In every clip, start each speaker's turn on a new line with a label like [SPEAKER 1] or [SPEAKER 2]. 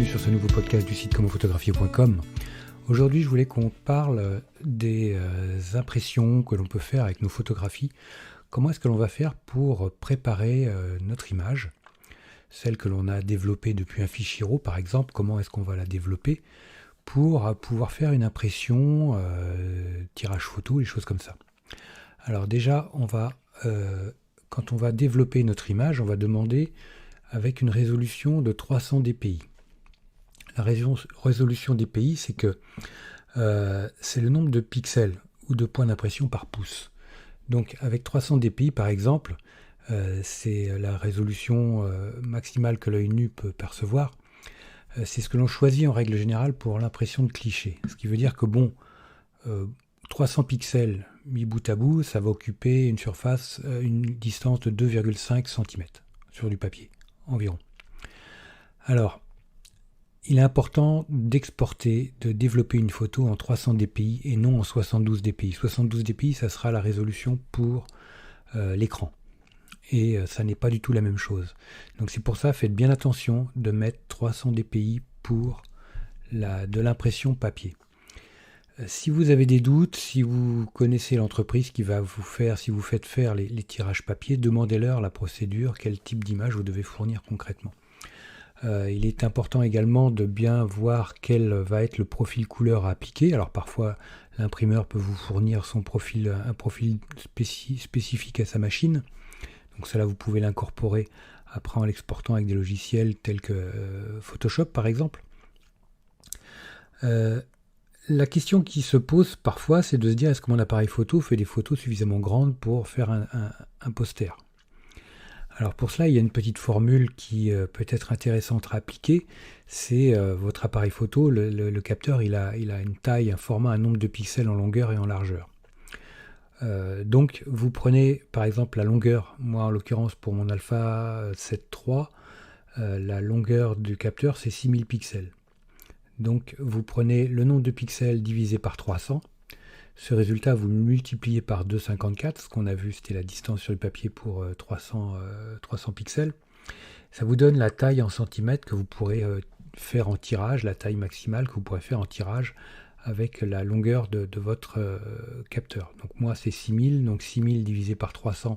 [SPEAKER 1] sur ce nouveau podcast du site commentphotographier.com. Aujourd'hui, je voulais qu'on parle des impressions que l'on peut faire avec nos photographies. Comment est-ce que l'on va faire pour préparer notre image, celle que l'on a développée depuis un fichier RAW par exemple, comment est-ce qu'on va la développer pour pouvoir faire une impression, tirage photo, les choses comme ça. Alors déjà, quand on va développer notre image, on va demander avec une résolution de 300 dpi. La résolution dpi, c'est que c'est le nombre de pixels ou de points d'impression par pouce. Donc avec 300 dpi par exemple, c'est la résolution maximale que l'œil nu peut percevoir. C'est ce que l'on choisit en règle générale pour l'impression de cliché. Ce qui veut dire que 300 pixels mis bout à bout, ça va occuper une surface, une distance de 2,5 cm sur du papier environ. Alors, il est important d'exporter, de développer une photo en 300 dpi et non en 72 dpi. 72 dpi, ça sera la résolution pour l'écran. Et ça n'est pas du tout la même chose. Donc c'est pour ça, faites bien attention de mettre 300 dpi pour de l'impression papier. Si vous avez des doutes, si vous connaissez l'entreprise qui va vous faire, si vous faites faire les tirages papier, demandez-leur la procédure, quel type d'image vous devez fournir concrètement. Il est important également de bien voir quel va être le profil couleur à appliquer. Alors parfois, l'imprimeur peut vous fournir un profil spécifique à sa machine. Donc cela, vous pouvez l'incorporer après en l'exportant avec des logiciels tels que Photoshop par exemple. La question qui se pose parfois, c'est de se dire est-ce que mon appareil photo fait des photos suffisamment grandes pour faire un poster ? Alors pour cela, il y a une petite formule qui peut être intéressante à appliquer. C'est votre appareil photo, le capteur, il a une taille, un format, un nombre de pixels en longueur et en largeur. Donc vous prenez par exemple la longueur, moi en l'occurrence pour mon Alpha 7 III, la longueur du capteur c'est 6000 pixels. Donc vous prenez le nombre de pixels divisé par 300. Ce résultat, vous le multipliez par 2,54. Ce qu'on a vu, c'était la distance sur le papier pour 300 pixels. Ça vous donne la taille en centimètres que vous pourrez faire en tirage, la taille maximale que vous pourrez faire en tirage avec la longueur de votre capteur. Donc moi, c'est 6000. Donc 6000 divisé par 300.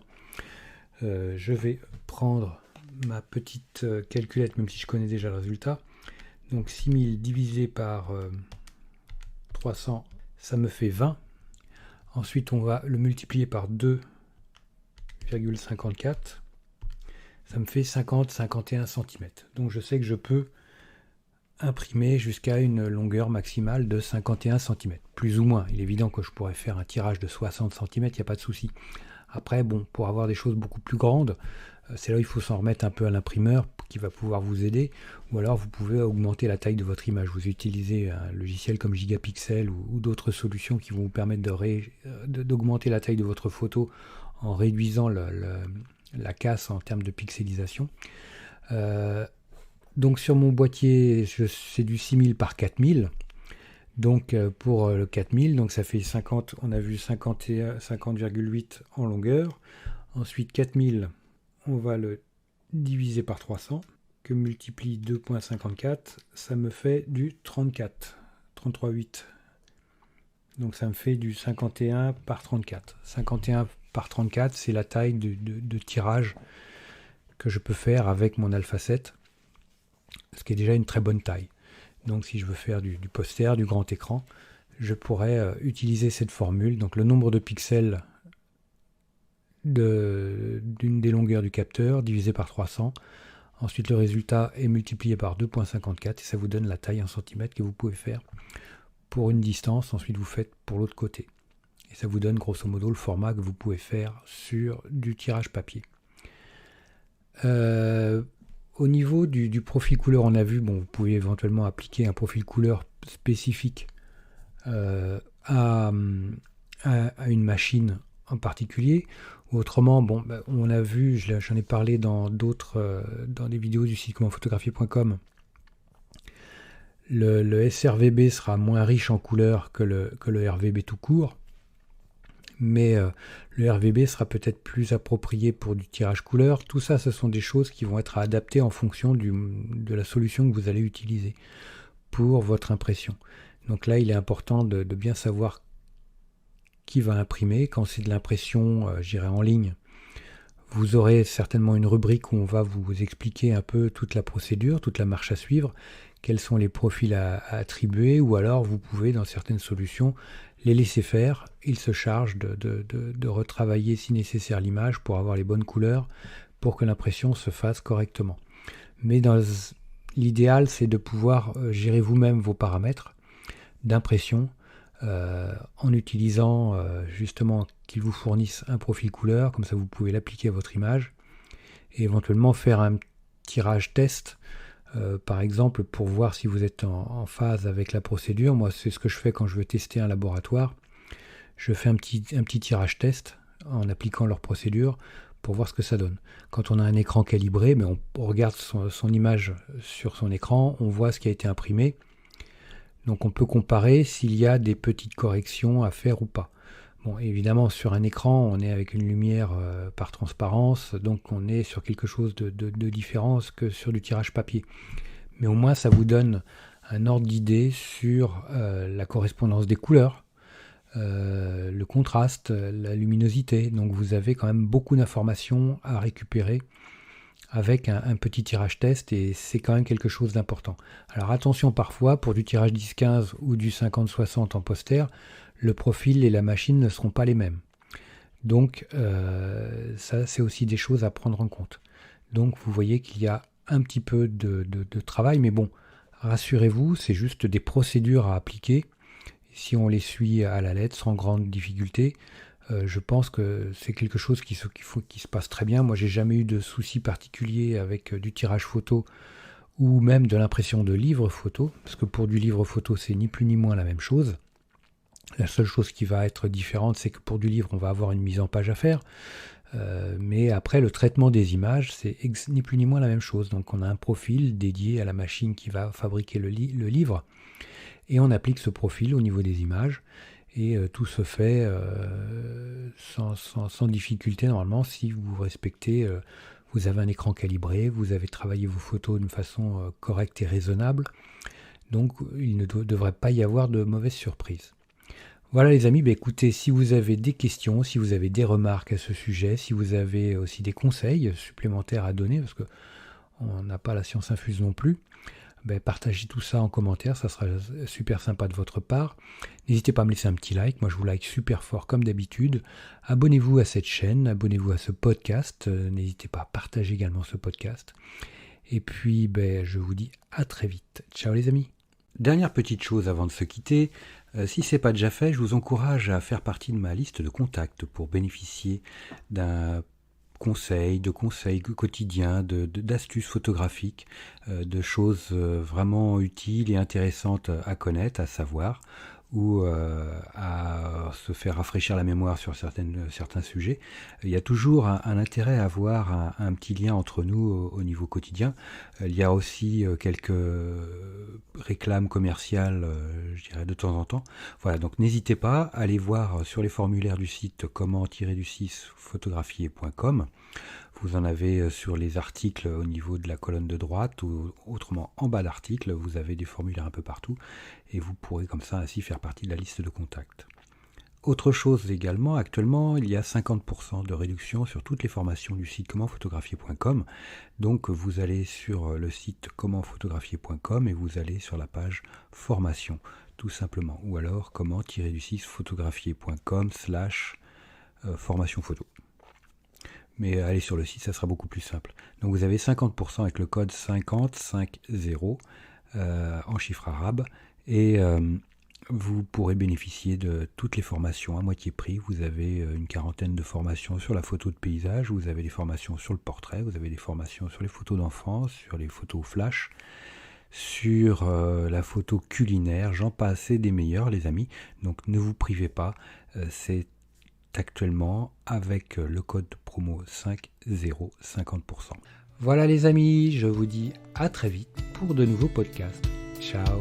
[SPEAKER 1] Je vais prendre ma petite calculette, même si je connais déjà le résultat. Donc 6000 divisé par 300, ça me fait 20. Ensuite, on va le multiplier par 2,54. Ça me fait 50-51 cm. Donc je sais que je peux imprimer jusqu'à une longueur maximale de 51 cm. Plus ou moins. Il est évident que je pourrais faire un tirage de 60 cm, il n'y a pas de souci. Après, pour avoir des choses beaucoup plus grandes, c'est là où il faut s'en remettre un peu à l'imprimeur qui va pouvoir vous aider, ou alors vous pouvez augmenter la taille de votre image. Vous utilisez un logiciel comme Gigapixel ou d'autres solutions qui vont vous permettre d'augmenter la taille de votre photo en réduisant la casse en termes de pixelisation. Donc sur mon boîtier, c'est du 6000 par 4000. Donc pour le 4000, donc ça fait 50, on a vu 50,8 en longueur. Ensuite 4000, on va le diviser par 300, que multiplie 2,54, ça me fait du 33,8. Donc ça me fait du 51 par 34. 51 par 34, c'est la taille de tirage que je peux faire avec mon Alpha 7, ce qui est déjà une très bonne taille. Donc si je veux faire du poster, du grand écran, je pourrais utiliser cette formule. Donc le nombre de pixels d'une des longueurs du capteur divisé par 300. Ensuite le résultat est multiplié par 2,54 et ça vous donne la taille en centimètres que vous pouvez faire pour une distance. Ensuite vous faites pour l'autre côté. Et ça vous donne grosso modo le format que vous pouvez faire sur du tirage papier. Au niveau du profil couleur, on a vu, vous pouvez éventuellement appliquer un profil couleur spécifique à une machine en particulier. Autrement, on a vu, j'en ai parlé dans des vidéos du site commentphotographier.com. Le sRVB sera moins riche en couleurs que le RVB tout court, mais le RVB sera peut-être plus approprié pour du tirage couleur. Tout ça, ce sont des choses qui vont être adaptées en fonction de la solution que vous allez utiliser pour votre impression. Donc là, il est important de bien savoir qui va imprimer. Quand c'est de l'impression, en ligne, vous aurez certainement une rubrique où on va vous expliquer un peu toute la procédure, toute la marche à suivre, quels sont les profils à attribuer, ou alors vous pouvez, dans certaines solutions, les laisser faire. Ils se chargent de retravailler si nécessaire l'image pour avoir les bonnes couleurs, pour que l'impression se fasse correctement. Mais dans l'idéal, c'est de pouvoir gérer vous-même vos paramètres d'impression en utilisant justement qu'ils vous fournissent un profil couleur, comme ça vous pouvez l'appliquer à votre image et éventuellement faire un tirage test par exemple pour voir si vous êtes en phase avec la procédure. Moi, c'est ce que je fais quand je veux tester un laboratoire. Je fais un petit tirage test en appliquant leur procédure pour voir ce que ça donne. Quand on a un écran calibré, mais on regarde son image sur son écran, on voit ce qui a été imprimé. Donc on peut comparer s'il y a des petites corrections à faire ou pas. Bon, évidemment, sur un écran, on est avec une lumière par transparence, donc on est sur quelque chose de différent que sur du tirage papier. Mais au moins, ça vous donne un ordre d'idée sur la correspondance des couleurs, le contraste, la luminosité. Donc vous avez quand même beaucoup d'informations à récupérer avec un petit tirage test, et c'est quand même quelque chose d'important. Alors attention, parfois, pour du tirage 10-15 ou du 50-60 en poster, le profil et la machine ne seront pas les mêmes. Donc ça, c'est aussi des choses à prendre en compte. Donc vous voyez qu'il y a un petit peu de travail, mais bon, rassurez-vous, c'est juste des procédures à appliquer. Si on les suit à la lettre, sans grande difficulté, je pense que c'est quelque chose qui se passe très bien. Moi, j'ai jamais eu de soucis particuliers avec du tirage photo ou même de l'impression de livres photo, parce que pour du livre photo, c'est ni plus ni moins la même chose. La seule chose qui va être différente, c'est que pour du livre, on va avoir une mise en page à faire, mais après, le traitement des images, c'est ni plus ni moins la même chose. Donc, on a un profil dédié à la machine qui va fabriquer le livre, et on applique ce profil au niveau des images. Et tout se fait sans difficulté normalement si vous respectez, vous avez un écran calibré, vous avez travaillé vos photos d'une façon correcte et raisonnable. Donc il ne devrait pas y avoir de mauvaises surprises. Voilà les amis, écoutez, si vous avez des questions, si vous avez des remarques à ce sujet, si vous avez aussi des conseils supplémentaires à donner, parce qu'on n'a pas la science infuse non plus, partagez tout ça en commentaire, ça sera super sympa de votre part. N'hésitez pas à me laisser un petit like, moi je vous like super fort comme d'habitude. Abonnez-vous à cette chaîne, abonnez-vous à ce podcast, n'hésitez pas à partager également ce podcast. Et puis je vous dis à très vite. Ciao les amis. Dernière petite chose avant de se quitter, si ce n'est pas déjà fait, je vous encourage à faire partie de ma liste de contacts pour bénéficier de conseils quotidiens, d'astuces photographiques, de choses vraiment utiles et intéressantes à connaître, à savoir, ou à se faire rafraîchir la mémoire sur certains sujets. Il y a toujours un intérêt à avoir un petit lien entre nous au niveau quotidien. Il y a aussi quelques réclames commerciales, je dirais, de temps en temps. Voilà, donc n'hésitez pas à aller voir sur les formulaires du site comment-photographier.com. Vous en avez sur les articles au niveau de la colonne de droite, ou autrement en bas d'article, vous avez des formulaires un peu partout, et vous pourrez comme ça ainsi faire partie de la liste de contacts. Autre chose également, actuellement, il y a 50% de réduction sur toutes les formations du site commentphotographier.com. Donc vous allez sur le site commentphotographier.com et vous allez sur la page formation, tout simplement. Ou alors comment-photographier.com/formation photo. Mais allez sur le site, ça sera beaucoup plus simple. Donc vous avez 50% avec le code 5050 en chiffre arabe, et vous pourrez bénéficier de toutes les formations à moitié prix. Vous avez une quarantaine de formations sur la photo de paysage, vous avez des formations sur le portrait, vous avez des formations sur les photos d'enfance, sur les photos flash, sur la photo culinaire, j'en passe, et des meilleurs les amis. Donc ne vous privez pas, c'est actuellement avec le code promo 50 50%. Voilà les amis, je vous dis à très vite pour de nouveaux podcasts. Ciao.